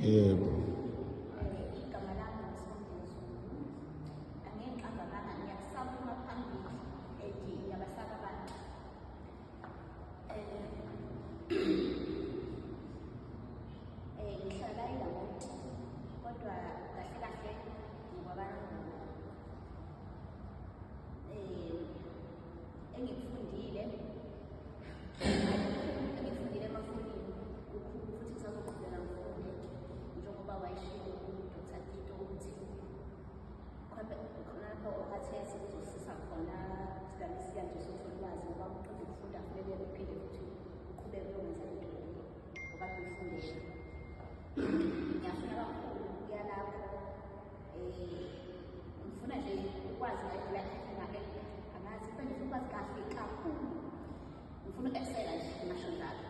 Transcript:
Yebo. Igama lami ngiSondezo. Angiqamba ngiyasaba phambili ngiyabasaba abantu. Ngihlala eLamonti kodwa kahle kahle ngoba engikufundile emafundini kukhulu futhi ngisazoqhubeka ngifunde njengoba wayeshilo uDr. Tito ukuthi khona lapho wakhathesi kuzosisa khona sidalisa nje sothola ulwazi ngoba uqeda ukufunda kumele uphinde futhi uqhubeke uyokwenza into okade uyifundela. Ngiyafuna kakhulu ukuya lapho ngifuna nje ukwazi angazi kufanele ukwazi kahle kakhulu ngifuna uku-excela nje ngisho njalo.